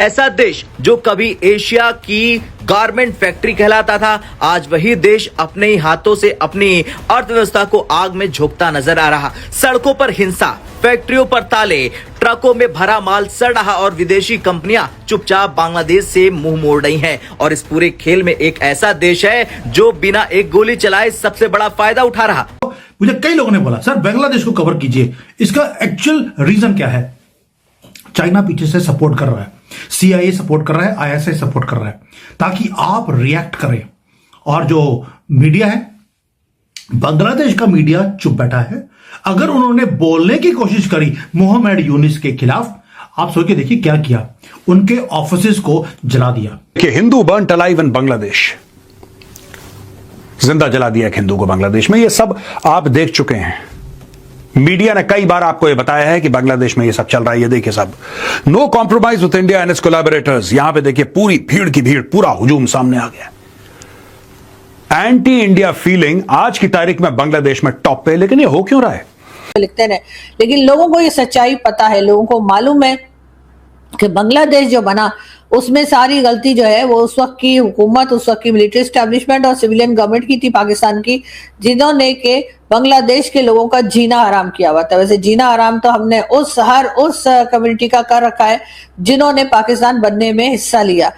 ऐसा देश जो कभी एशिया की गारमेंट फैक्ट्री कहलाता था, आज वही देश अपने ही हाथों से अपनी अर्थव्यवस्था को आग में झोंकता नजर आ रहा। सड़कों पर हिंसा, फैक्ट्रियों पर ताले, ट्रकों में भरा माल सड़ रहा और विदेशी कंपनियां चुपचाप बांग्लादेश से मुंह मोड़ रही हैं। और इस पूरे खेल में एक ऐसा देश है जो बिना एक गोली चलाए सबसे बड़ा फायदा उठा रहा। मुझे कई लोगों ने बोला, सर बांग्लादेश को कवर कीजिए, इसका एक्चुअल रीजन क्या है? चाइना पीछे से सपोर्ट कर रहा है, CIA सपोर्ट कर रहा है, ISI सपोर्ट कर रहा है, ताकि आप रिएक्ट करें। और जो मीडिया है, बांग्लादेश का मीडिया चुप बैठा है। अगर उन्होंने बोलने की कोशिश करी मोहम्मद यूनिस के खिलाफ, आप सोच के देखिए क्या किया, उनके ऑफिसेस को जला दिया। कि Hindu burnt alive in Bangladesh, जिंदा जला दिया एक हिंदू को बांग्लादेश में। ये सब आप देख चुके हैं, मीडिया ने कई बार आपको यह बताया है कि बांग्लादेश में ये सब चल रहा है। ये देखिए सब, no compromise with India and its collaborators. यहां पे देखिए पूरी भीड़ की भीड़, पूरा हुजूम सामने आ गया। एंटी इंडिया फीलिंग आज की तारीख में बांग्लादेश में टॉप पे। लेकिन ये हो क्यों रहा है? लिखते रहे, लेकिन लोगों को ये सच्चाई पता है, लोगों को मालूम है कि बांग्लादेश जो बना उसमें सारी गलती जो है वो उस वक्त की हुकूमत, उस वक्त की मिलिट्री एस्टेब्लिशमेंट और सिविलियन गवर्नमेंट की थी पाकिस्तान की, जिन्होंने के बांग्लादेश के लोगों का जीना हराम किया हुआ था। वैसे जीना हराम तो हमने उस कम्युनिटी का कर रखा है जिन्होंने पाकिस्तान बनने में हिस्सा लिया,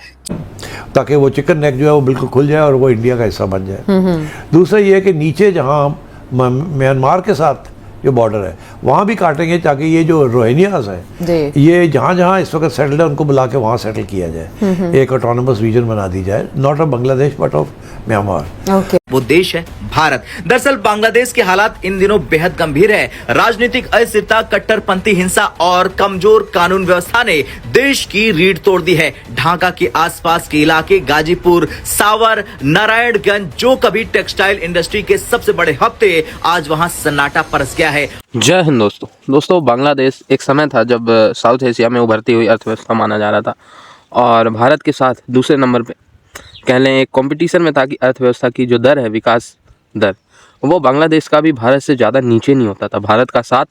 ताकि वो चिकन नेक जो है वो बिल्कुल खुल जाए और वो इंडिया का हिस्सा बन जाए। दूसरा ये है कि नीचे जहाँ म्यांमार के साथ जो बॉर्डर है वहाँ भी काटेंगे, ताकि ये जो रोहिंग्यास है ये जहाँ जहाँ इस वक्त सेटल्ड है उनको बुला के वहाँ सेटल किया जाए, एक ऑटोनमस रीजन बना दी जाए, not of Bangladesh but of Myanmar. वो देश है भारत। दरअसल बांग्लादेश के हालात इन दिनों बेहद गंभीर है। राजनीतिक अस्थिरता, कट्टरपंथी हिंसा और कमजोर कानून व्यवस्था ने देश की रीढ़ तोड़ दी है। ढाका के आसपास के इलाके, गाजीपुर, सावर, नारायणगंज, जो कभी टेक्सटाइल इंडस्ट्री के सबसे बड़े हब थे, आज वहां सन्नाटा परस गया है। जय हिंद दोस्तों, बांग्लादेश एक समय था जब साउथ एशिया में उभरती हुई अर्थव्यवस्था माना जा रहा था और भारत के साथ दूसरे नंबर पे कह लें एक कंपटीशन में था कि अर्थव्यवस्था की जो दर है, विकास दर, वो बांग्लादेश का भी भारत से ज़्यादा नीचे नहीं होता था। भारत का 7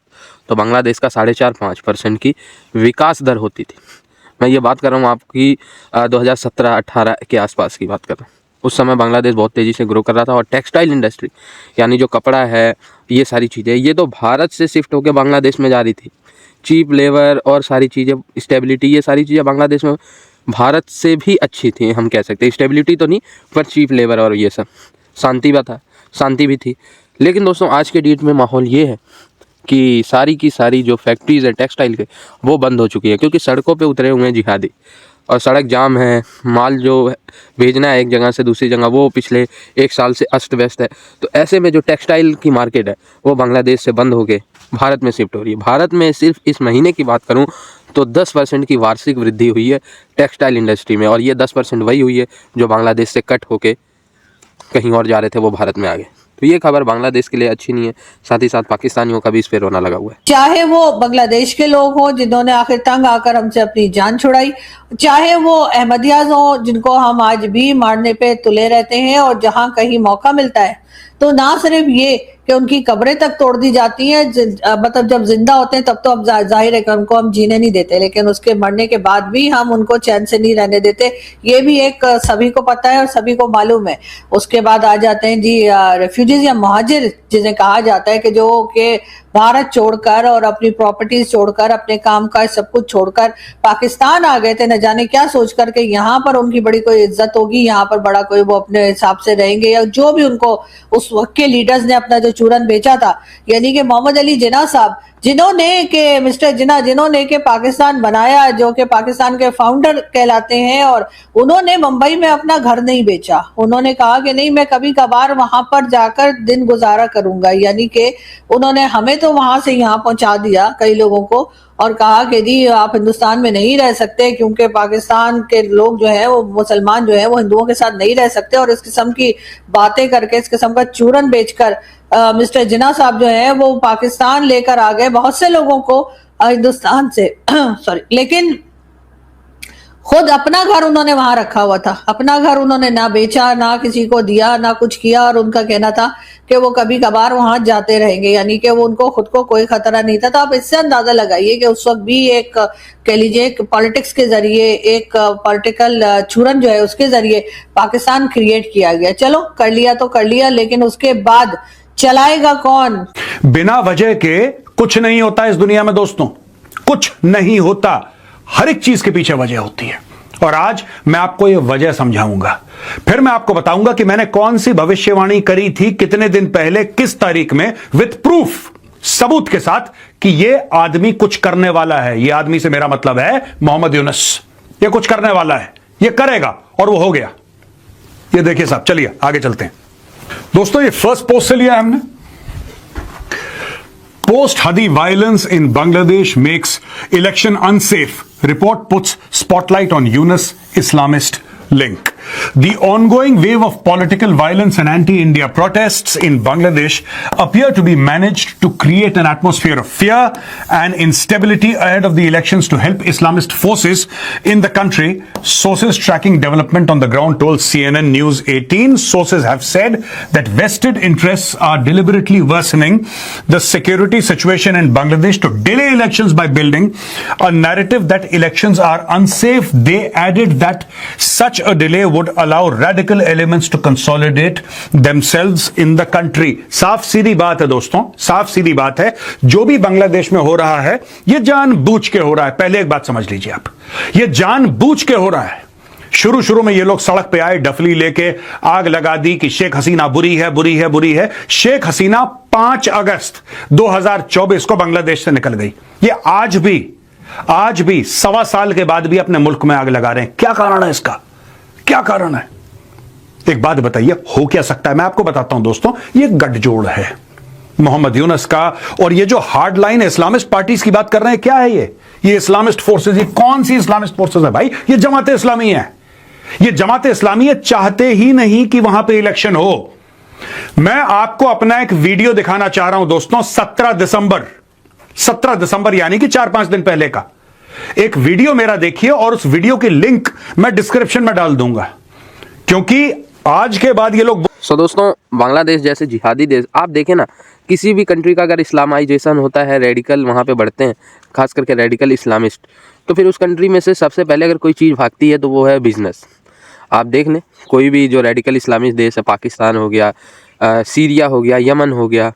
तो बांग्लादेश का 4.5-5% की विकास दर होती थी। मैं ये बात कर रहा हूँ आपकी 2017-18 के आसपास की बात कर रहा हूँ। उस समय बांग्लादेश बहुत तेज़ी से ग्रो कर रहा था और टेक्सटाइल इंडस्ट्री यानी जो कपड़ा है, ये सारी चीज़ें, ये तो भारत से शिफ्ट होकर बांग्लादेश में जा रही थी। चीप लेबर और सारी चीज़ें, स्टेबिलिटी, ये सारी चीज़ें बांग्लादेश में भारत से भी अच्छी थी, हम कह सकते हैं। स्टेबिलिटी तो नहीं, पर चीप लेबर और ये सब, शांति भी थी। लेकिन दोस्तों आज के डेट में माहौल ये है कि सारी की सारी जो फैक्ट्रीज़ है टेक्सटाइल के, वो बंद हो चुकी है, क्योंकि सड़कों पे उतरे हुए हैं जिहादी और सड़क जाम है। माल जो भेजना है एक जगह से दूसरी जगह, वो पिछले 1 साल से अस्त व्यस्त है। तो ऐसे में जो टेक्सटाइल की मार्केट है वो बांग्लादेश से बंद हो के भारत में शिफ्ट हो रही है। भारत में सिर्फ इस महीने की बात करूं तो 10% की वार्षिक वृद्धि हुई है टेक्सटाइल इंडस्ट्री में, और ये 10% वही हुई है जो बांग्लादेश से कट होके कहीं और जा रहे थे, वो भारत में आ गए। तो ये खबर बांग्लादेश के लिए अच्छी नहीं है, साथ ही साथ पाकिस्तानियों का भी इस पे रोना लगा हुआ है। चाहे वो बांग्लादेश के लोग हों जिन्होंने आखिर तंग आकर हमसे अपनी जान छुड़ाई, चाहे वो अहमदियाज हों जिनको हम आज भी मारने पे तुले रहते हैं, और जहां कहीं मौका मिलता है तो ना सिर्फ ये कि उनकी कब्रें तक तोड़ दी जाती हैं, मतलब जब जिंदा होते हैं तब तो अब जाहिर है कि उनको हम जीने नहीं देते, लेकिन उसके मरने के बाद भी हम उनको चैन से नहीं रहने देते। ये भी एक सभी को पता है और सभी को मालूम है। उसके बाद आ जाते हैं जी रेफ्यूजीज या मुहाजिर, जिन्हें कहा जाता है कि जो कि भारत छोड़कर और अपनी प्रॉपर्टीज छोड़कर, अपने काम काज सब कुछ छोड़कर पाकिस्तान आ गए थे, न जाने क्या सोच करके यहाँ पर उनकी बड़ी कोई इज्जत होगी, यहाँ पर बड़ा कोई वो अपने हिसाब से रहेंगे, या जो भी उनको उस वक्त के लीडर्स ने अपना जो चूरन बेचा था, यानी कि मोहम्मद अली जिन्ना साहब, जिन्होंने के मिस्टर जिन्ना, जिन्होंने के पाकिस्तान बनाया, जो कि पाकिस्तान के फाउंडर कहलाते हैं, और उन्होंने मुंबई में अपना घर नहीं बेचा। उन्होंने कहा कि नहीं, मैं कभी कभार वहां पर जाकर दिन गुजारा करूंगा, यानी कि उन्होंने हमें तो वहां से यहाँ पहुंचा दिया कई लोगों को, और कहा कि जी आप हिंदुस्तान में नहीं रह सकते क्योंकि पाकिस्तान के लोग जो है वो, मुसलमान जो है वो हिंदुओं के साथ नहीं रह सकते। और इस किस्म की बातें करके, इस किस्म का चूरन बेचकर मिस्टर जिन्ना साहब जो है वो पाकिस्तान लेकर आ गए बहुत से लोगों को हिंदुस्तान से सॉरी, लेकिन खुद अपना घर उन्होंने वहां रखा हुआ था। अपना घर उन्होंने ना बेचा, ना किसी को दिया, ना कुछ किया, और उनका कहना था कि वो कभी कभार वहां जाते रहेंगे, यानी कि वो उनको खुद को कोई खतरा नहीं था। तो आप इससे अंदाजा लगाइए कि उस वक्त भी एक कह लीजिए पॉलिटिक्स के जरिए, एक पॉलिटिकल चूरन जो है उसके जरिए पाकिस्तान क्रिएट किया गया। चलो कर लिया तो कर लिया, लेकिन उसके बाद चलाएगा कौन? बिना वजह के कुछ नहीं होता इस दुनिया में दोस्तों, कुछ नहीं होता। हर एक चीज के पीछे वजह होती है और आज मैं आपको यह वजह समझाऊंगा। फिर मैं आपको बताऊंगा कि मैंने कौन सी भविष्यवाणी करी थी कितने दिन पहले, किस तारीख में, विद प्रूफ, सबूत के साथ कि यह आदमी कुछ करने वाला है। यह आदमी से मेरा मतलब है मोहम्मद यूनुस। यह कुछ करने वाला है, यह करेगा और वो हो गया। यह देखिए साहब, चलिए आगे चलते हैं दोस्तों। ये फर्स्ट पोस्ट से लिया है हमने। Post Hadi violence in Bangladesh makes election unsafe. Report puts spotlight on Yunus Islamist link. The ongoing wave of political violence and anti-India protests in Bangladesh appear to be managed to create an atmosphere of fear and instability ahead of the elections to help Islamist forces in the country. Sources tracking development on the ground told CNN News 18. Sources have said that vested interests are deliberately worsening the security situation in Bangladesh to delay elections by building a narrative that elections are unsafe. They added that such a delay would allow radical elements to consolidate themselves in the country. साफ सीधी बात है दोस्तों, साफ सीधी बात है। जो भी बांग्लादेश में हो रहा है यह जानबूझ के हो रहा है। पहले एक बात समझ लीजिए आप, यह जानबूझ के हो रहा है। शुरू शुरू में ये लोग सड़क पे आए, डफली लेके आग लगा दी कि शेख हसीना बुरी है, बुरी है, बुरी है। शेख हसीना 5 अगस्त 2024 को बांग्लादेश से निकल गई। ये आज भी 1.25 साल के बाद भी अपने मुल्क में आग लगा रहे हैं। क्या कारण है इसका? क्या कारण है? एक बात बताइए, हो क्या सकता है? मैं आपको बताता हूं दोस्तों, ये गठजोड़ है मोहम्मद यूनुस का और ये जो हार्ड लाइन इस्लामिस्ट पार्टीज की बात कर रहे हैं। क्या है ये इस्लामिस्ट फोर्सेज? ये कौन सी इस्लामिस्ट फोर्सेज है भाई? ये जमात इस्लामी है। ये जमात इस्लामी है, चाहते ही नहीं कि वहां पे इलेक्शन हो। मैं आपको अपना एक वीडियो दिखाना चाह रहा हूं दोस्तों। 17 दिसंबर यानी कि 4-5 दिन पहले का एक वीडियो मेरा देखिए और उस वीडियो की लिंक मैं डिस्क्रिप्शन में डाल दूंगा, क्योंकि आज के बाद ये लोग दोस्तों, बांग्लादेश जैसे जिहादी देश, आप देखें ना, किसी भी कंट्री का अगर इस्लामाइजेशन होता है, रेडिकल वहाँ पे बढ़ते हैं, खास करके रेडिकल इस्लामिस्ट, तो फिर उस कंट्री में से सबसे पहले अगर कोई चीज़ भागती है तो वो है बिजनेस। आप देख लें, कोई भी जो रेडिकल इस्लामिस्ट देश है, पाकिस्तान हो गया, सीरिया हो गया, यमन हो गया,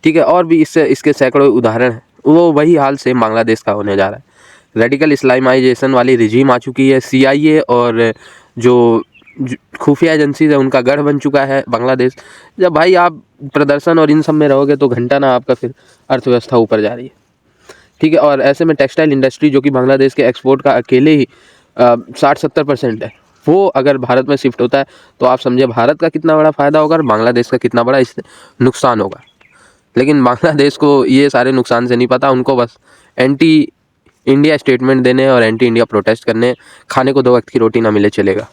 ठीक है, और भी इसके सैकड़ों उदाहरण हैं। वो वही हाल सेम बांग्लादेश का होने जा रहा है। रेडिकल इस्लामाइजेशन वाली रिजीम आ चुकी है। CIA और जो खुफिया एजेंसीज है उनका गढ़ बन चुका है बांग्लादेश। जब भाई आप प्रदर्शन और इन सब में रहोगे तो घंटा ना आपका फिर अर्थव्यवस्था ऊपर जा रही है, ठीक है। और ऐसे में टेक्सटाइल इंडस्ट्री जो कि बांग्लादेश के एक्सपोर्ट का अकेले ही 60-70% है, वो अगर भारत में शिफ्ट होता है तो आप समझे भारत का कितना बड़ा फ़ायदा होगा और बांग्लादेश का कितना बड़ा इससे नुकसान होगा। लेकिन बांग्लादेश को ये सारे नुकसान से नहीं पता, उनको बस एंटी इंडिया स्टेटमेंट देने और एंटी इंडिया प्रोटेस्ट करने, खाने को 2 वक्त की रोटी ना मिले चलेगा।